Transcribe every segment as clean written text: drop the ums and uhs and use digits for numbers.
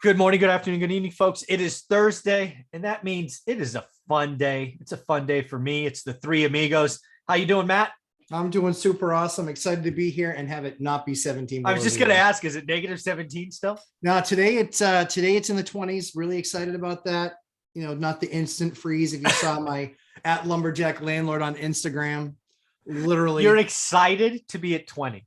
Good morning, good afternoon, good evening, folks. It is Thursday, and that means it is a fun day. It's a fun day for me. It's the three amigos. How you doing, Matt? I'm doing super awesome. Excited to be here and have it not be 17 I was below just going to zero. ask, is it negative 17 still? Now today it's in the 20s. Really excited about that. You know, not the instant freeze. If you saw my at lumberjack landlord on Instagram, literally You're excited to be at 20.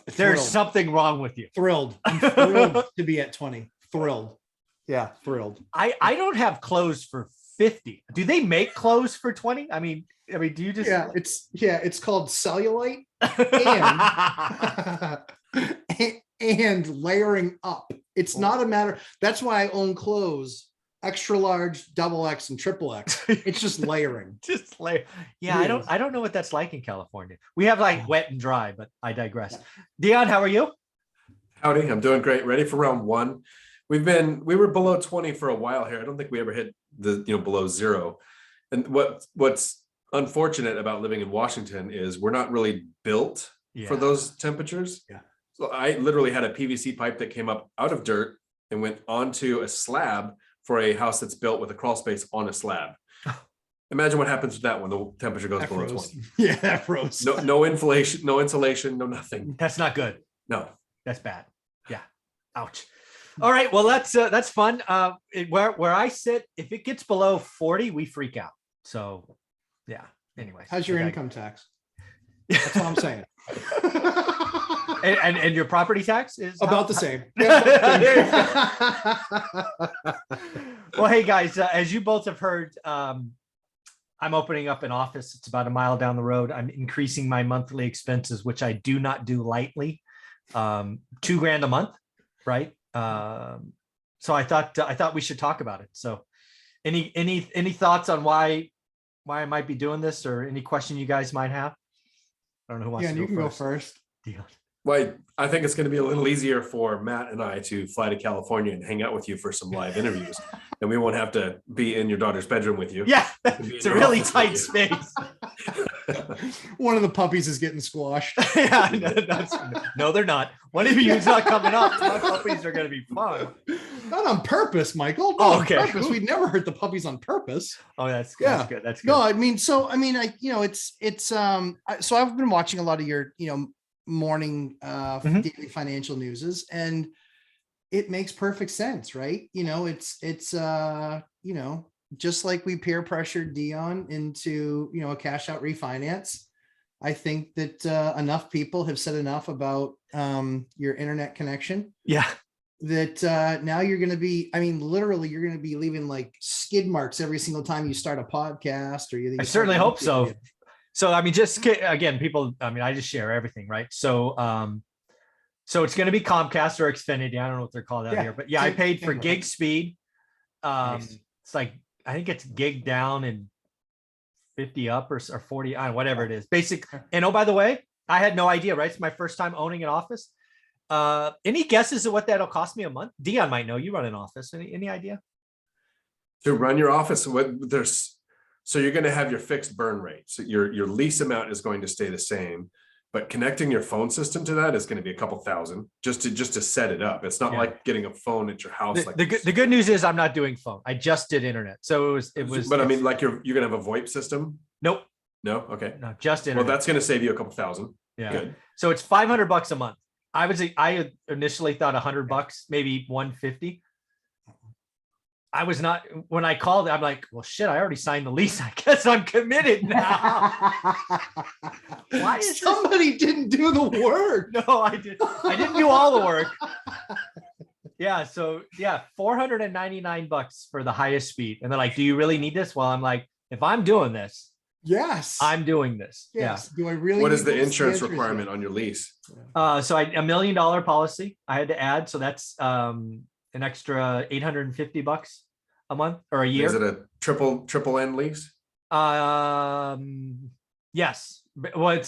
There's thrilled. something wrong with you. Thrilled. I'm thrilled to be at 20. Thrilled. Yeah, thrilled. I don't have clothes for 50. Do they make clothes for 20? I mean, do you just It's called cellulite and layering up. It's not a matter. That's why I own clothes, extra large, double X, and triple X. It's just layering. just layer. Yeah, I don't know what that's like in California. We have like wet and dry, but I digress. Dion, how are you? Howdy, I'm doing great. Ready for round one. We were below 20 for a while here. I don't think we ever hit the below zero. And what's unfortunate about living in Washington is we're not really built for those temperatures. Yeah. So I literally had a PVC pipe that came up out of dirt and went onto a slab for a house that's built with a crawl space on a slab. Imagine what happens with that when the temperature goes below 20. Yeah, that froze. No insulation, no insulation, no nothing. That's not good. No. That's bad. Yeah. Ouch. All right. Well, that's fun. Where I sit, if it gets below 40, we freak out. So yeah. Anyways. How's your income tax? That's what I'm saying. and your property tax is About the same. Well, hey guys, as you both have heard, I'm opening up an office. It's about a mile down the road. I'm increasing my monthly expenses, which I do not do lightly. $2,000 a month, right? So I thought we should talk about it. So any thoughts on why I might be doing this, or any question you guys might have? I don't know who wants to go you can first. go first. Dion. Well, I think it's going to be a little easier for Matt and I to fly to California and hang out with you for some live interviews. And we won't have to be in your daughter's bedroom with you. Yeah, it's a really tight space. One of the puppies is getting squashed. Yeah, no, they're not. One of you is not coming up. My puppies are going to be fun. Not on purpose, Michael. Not Oh, on okay. purpose. We'd never hurt the puppies on purpose. Oh, that's good. Yeah. That's good. That's good. No, so I've been watching a lot of your, morning daily financial newses, and it makes perfect sense, right? It's just like we peer pressured Dion into, a cash out refinance. I think that enough people have said enough about your internet connection. Yeah. That now you're going to be, literally you're going to be leaving like skid marks every single time you start a podcast, or you. I certainly hope so. So, just again, people, I just share everything, right? So, it's going to be Comcast or Xfinity. I don't know what they're called out here, but yeah, I paid for gig speed. Nice. It's like, I think it's gig down and 50 up or 40, whatever it is. Basic. And oh, by the way, I had no idea, right? It's my first time owning an office. Any guesses of what that'll cost me a month? Dion might know. You run an office. Any idea? To run your office, so you're going to have your fixed burn rate. So your lease amount is going to stay the same, but connecting your phone system to that is going to be a couple thousand just to set it up. It's not like getting a phone at your house. The good news is I'm not doing phone. I just did internet. So it was. But like you're going to have a VoIP system? Nope. No. Okay. No, just internet. Well, that's going to save you a couple thousand. Yeah. Good. So it's $500 a month. I initially thought $100, maybe 150. I was not, when I called, I'm like, well, shit, I already signed the lease. I guess I'm committed now. Why is somebody didn't do the work? No, I didn't do all the work. Yeah. So yeah, $499 for the highest speed. And they're like, do you really need this? Well, I'm like, if I'm doing this, yes, I'm doing this. Yes. Yeah. Do I really? What is the insurance requirement on your lease? So $1 million policy I had to add. So that's an extra $850 a month or a year. Is it a triple N lease? Yes. Well,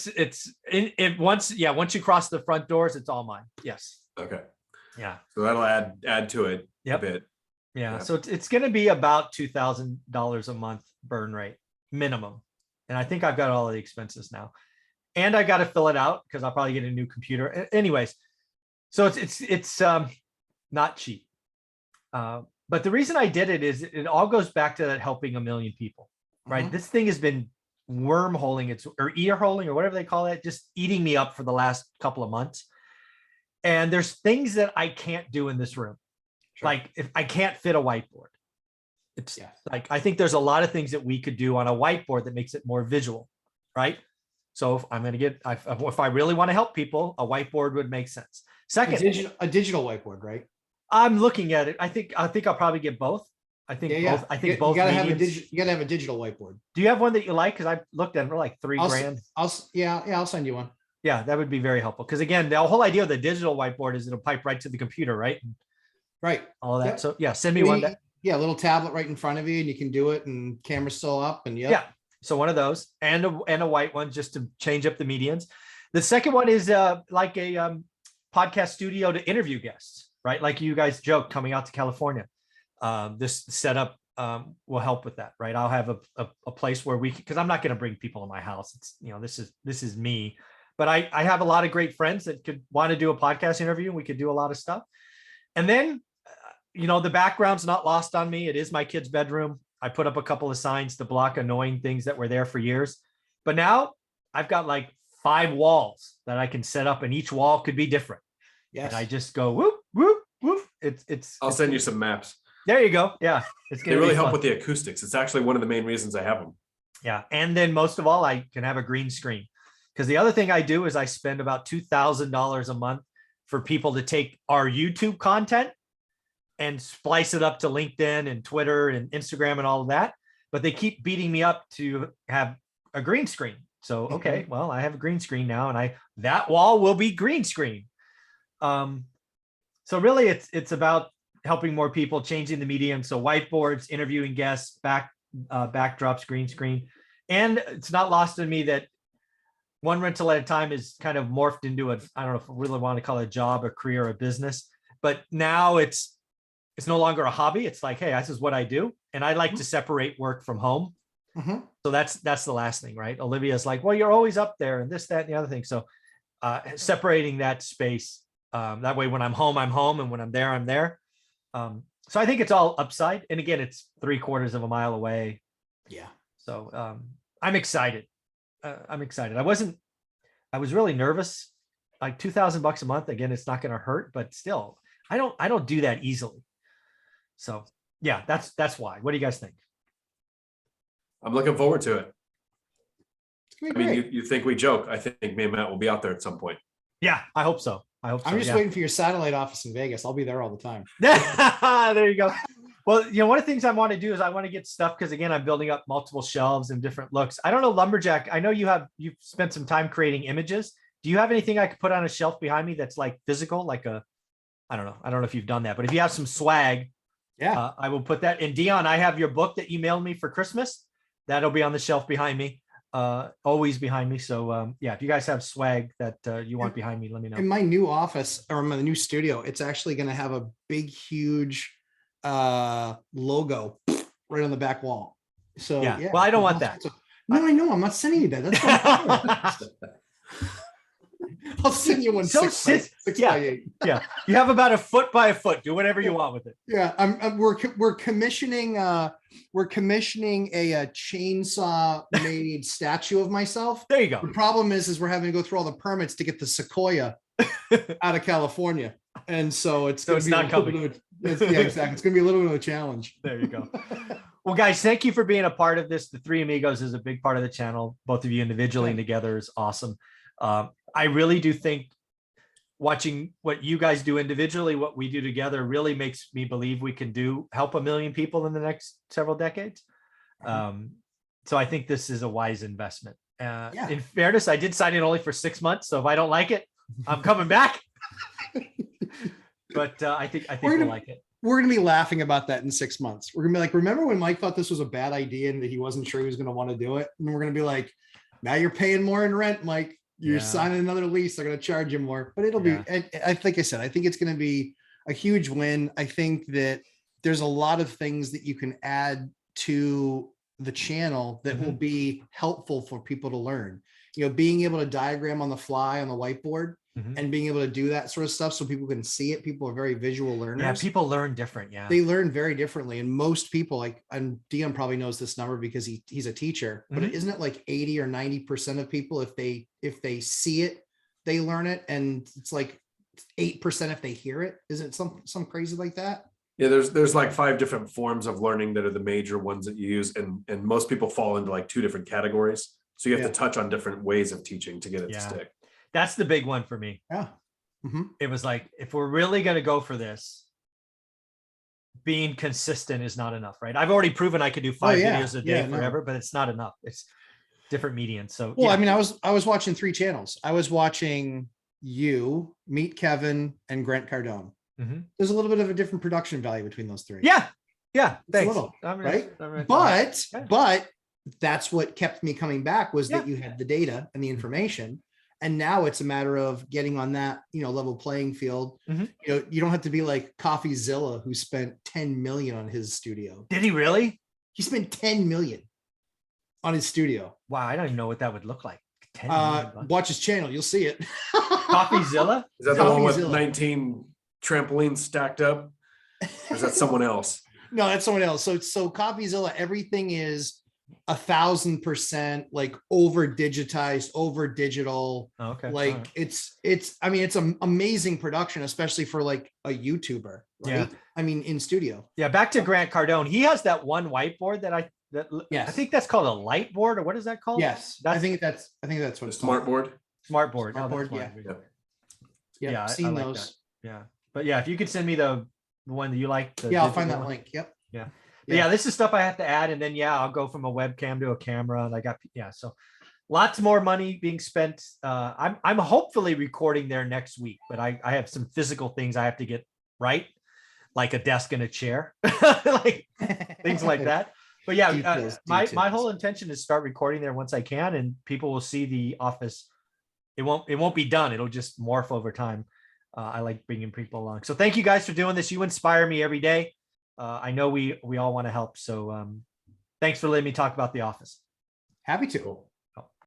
once you cross the front doors, it's all mine. Yes. Okay. Yeah. So that'll add to it a bit. Yeah. So it's going to be about $2,000 a month burn rate minimum. And I think I've got all of the expenses now, and I got to fill it out because I'll probably get a new computer. Anyways, so it's not cheap. But the reason I did it is it all goes back to that helping a million people, right? Mhm. This thing has been wormholing or ear holing or whatever they call it, just eating me up for the last couple of months. And there's things that I can't do in this room. Sure. Like if I can't fit a whiteboard. It's Yeah. like, I think there's a lot of things that we could do on a whiteboard that makes it more visual, right? So if I'm going to if I really want to help people, a whiteboard would make sense. Second, A digital whiteboard, right? I'm looking at it. I think I'll probably get both. I think Yeah, both. yeah. I think You both. gotta have mediums. you gotta have a digital whiteboard. Do you have one that you like? Because I looked at them for like $3,000. Yeah, I'll send you one. Yeah, that would be very helpful. Because again, the whole idea of the digital whiteboard is it'll pipe right to the computer, right? And Right. all of that. Yep. So yeah, send me one. Yeah, a little tablet right in front of you, and you can do it, and camera's still up, and Yeah. So one of those and a white one just to change up the medians. The second one is like a podcast studio to interview guests, right? Like you guys joked coming out to California. This setup will help with that, right? I'll have a place where because I'm not going to bring people to my house. It's, this is me, but I have a lot of great friends that could want to do a podcast interview, and we could do a lot of stuff. And then, the background's not lost on me. It is my kid's bedroom. I put up a couple of signs to block annoying things that were there for years, but now I've got like 5 walls that I can set up, and each wall could be different. Yes. And I just go whoop, whoop, whoop. I'll send you some maps. There you go. Yeah. They really help with the acoustics. It's actually one of the main reasons I have them. Yeah. And then most of all, I can have a green screen, because the other thing I do is I spend about $2,000 a month for people to take our YouTube content and splice it up to LinkedIn and Twitter and Instagram and all of that. But they keep beating me up to have a green screen. So, okay, well, I have a green screen now, and that wall will be green screen. So really it's about helping more people, changing the medium. So whiteboards, interviewing guests, backdrops, green screen. And it's not lost on me that one rental at a time is kind of morphed into I don't know if we really want to call it a job, a career, a business, but now it's no longer a hobby. It's like, hey, this is what I do. And I like to separate work from home. Mm-hmm. So that's the last thing, right? Olivia's like, well, you're always up there and this, that, and the other thing. So separating that space, that way when I'm home, and when I'm there, I'm there. So I think it's all upside. And again, it's 3/4 of a mile away. Yeah. So I'm excited. I'm excited. I was really nervous. Like $2,000 a month. Again, it's not going to hurt, but still, I don't do that easily. So yeah, that's why. What do you guys think? I'm looking forward to it. It's gonna I be mean, great. you think we joke. I think me and Matt will be out there at some point. Yeah, I hope so. I'm just waiting for your satellite office in Vegas. I'll be there all the time. There you go. Well, one of the things I want to do is I want to get stuff, because again, I'm building up multiple shelves and different looks. I don't know, Lumberjack, I know you've spent some time creating images. Do you have anything I could put on a shelf behind me that's like physical, like I don't know if you've done that, but if you have some swag, Yeah. I will put that in. Dion, I have your book that you mailed me for Christmas. That'll be on the shelf behind me, always behind me. So yeah, if you guys have swag that you want behind me, let me know. In my new office, or my new studio, it's actually going to have a big, huge logo right on the back wall. So yeah. Well, I don't want that. No, I know. I'm not sending you that. That's what I'll send you one. So 6 by 8. Yeah, you have about 1 foot by 1 foot. Do whatever you want with it. Yeah, we're commissioning a chainsaw made statue of myself. There you go. The problem is we're having to go through all the permits to get the sequoia out of California, and so it's not coming. Yeah, exactly. It's going to be a little bit of a challenge. There you go. Well, guys, thank you for being a part of this. The Three Amigos is a big part of the channel. Both of you individually and together is awesome. I really do think watching what you guys do individually, what we do together, really makes me believe we can help 1 million people in the next several decades. So I think this is a wise investment. In fairness, I did sign in only for 6 months. So if I don't like it, I'm coming back. But I think we'll like it. We're going to be laughing about that in 6 months. We're going to be like, remember when Mike thought this was a bad idea and that he wasn't sure he was going to want to do it? And we're going to be like, now you're paying more in rent, Mike. You're signing another lease. They're going to charge you more, but it'll be, I think I said, I think it's going to be a huge win. I think that there's a lot of things that you can add to the channel that will be helpful for people to learn. Being able to diagram on the fly on the whiteboard Mhm. and being able to do that sort of stuff so people can see it. People are very visual learners. Yeah, people learn different. Yeah. They learn very differently. And most people, like, and Dion probably knows this number because he's a teacher, but Mhm. isn't it like 80 or 90% of people, if they see it, they learn it? And it's like 8% if they hear it. Isn't it some crazy like that? Yeah, there's like 5 different forms of learning that are the major ones that you use, and most people fall into like 2 different categories. So you have Yeah. to touch on different ways of teaching to get it to Yeah. stick. That's the big one for me. Yeah. It was like, if we're really going to go for this, being consistent is not enough, right? I've already proven I could do 5 yeah. videos a day Yeah, no. forever, but it's not enough. It's different medians. So Well, yeah. I mean, I was watching 3 channels. I was watching you, Meet Kevin, and Grant Cardone. Mhm. There's a little bit of a different production value between those 3. Yeah. It's a Thanks. little, I'm gonna- right? I'm gonna- But that's what kept me coming back, was that Yeah. you had the data and the information. And now it's a matter of getting on that, level playing field. Mhm. You don't have to be like CoffeeZilla, who spent 10 million on his studio. Did he really? He spent 10 million on his studio. Wow. I don't even know what that would look like. 10 million bucks. Watch his channel, you'll see it. CoffeeZilla? Is that the one with CoffeeZilla. 19 trampolines stacked up? Or is that someone else? No, that's someone else. So CoffeeZilla, everything is 1,000% like over digitized, over digital. Oh, okay. Like All right. it's an amazing production, especially for like a YouTuber, right? Yeah. I mean, in studio. Yeah. Back to Grant Cardone. He has that one whiteboard that I Yes. think that's called a light board, or what is that called? Yes. That's I think that's what The it's called. smart board? smart board. Smart board, Smart yeah. board. Yeah, Yeah, I've I seen like those. Yeah. But yeah, if you could send me the one that you like. the Yeah, I'll find digital that one. link. Yep. Yeah. But yeah, this is stuff I have to add. And then, yeah, I'll go from a webcam to a camera. And I got, so lots more money being spent. I'm hopefully recording there next week, but I have some physical things I have to get right, like a desk and a chair, like things like that. But yeah, Details, my details. whole intention is start recording there once I can, and people will see the office. It won't be done. It'll just morph over time. I like bringing people along. So thank you guys for doing this. You inspire me every day. I know we all want to help. So thanks for letting me talk about the office. Happy to. Cool.